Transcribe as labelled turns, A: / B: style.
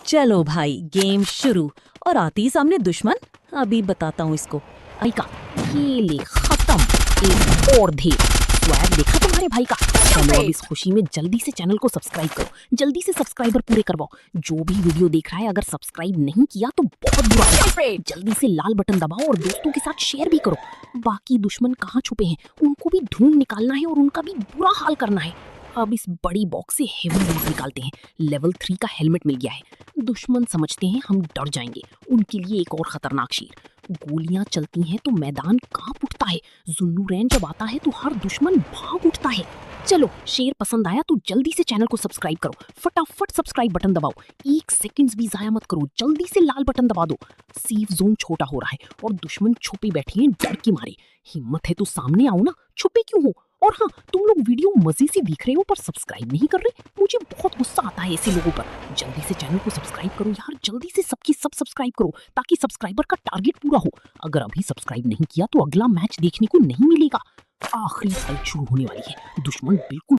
A: चलो भाई गेम शुरू। और आती ही सामने दुश्मन। अभी बताता हूँ इसको।
B: भाई का ये ले खत्म। एक और ढेर स्वैग देखा तुम्हारे भाई का। चलो अब इस खुशी में जल्दी से चैनल को सब्सक्राइब करो, जल्दी से सब्सक्राइबर पूरे करवाओ। जो भी वीडियो देख रहा है अगर सब्सक्राइब नहीं किया तो बहुत बुरा होगा। जल्दी से लाल बटन दबाओ और दोस्तों के साथ शेयर भी करो। बाकी दुश्मन कहाँ छुपे हैं उनको भी ढूंढ निकालना है और उनका भी बुरा हाल करना है। अब इस बड़ी बॉक्स से हेवी लूट निकालते हैं। लेवल 3 का हेलमेट मिल गया है। दुश्मन समझते हैं हम डर जाएंगे, उनके लिए एक और खतरनाक शेर। गोलियां चलती हैं तो मैदान कांप उठता है। जुन्नू रैन जब आता है तो हर दुश्मन भाग उठता है। चलो शेर पसंद आया तो जल्दी से चैनल को सब्सक्राइब करो, फटाफट सब्सक्राइब बटन दबाओ। 1 सेकंड्स भी जाया मत करो, जल्दी से लाल बटन दबा दो। सेफ जोन छोटा हो रहा है और दुश्मन छुपे बैठे हैं डर के मारे। हिम्मत है तो सामने आओ ना, छुपे क्यों हो? और हाँ, तुम लोग वीडियो मजे से देख रहे हो पर सब्सक्राइब नहीं कर रहे। मुझे बहुत गुस्सा आता है ऐसे लोगों पर। जल्दी से चैनल को सब्सक्राइब करो यार, जल्दी से सबकी सब सब्सक्राइब करो ताकि सब्सक्राइबर का टारगेट पूरा हो। अगर अभी सब्सक्राइब नहीं किया तो अगला मैच देखने को नहीं मिलेगा। आखिरी फाइट शुरू होने वाली है। दुश्मन बिल्कुल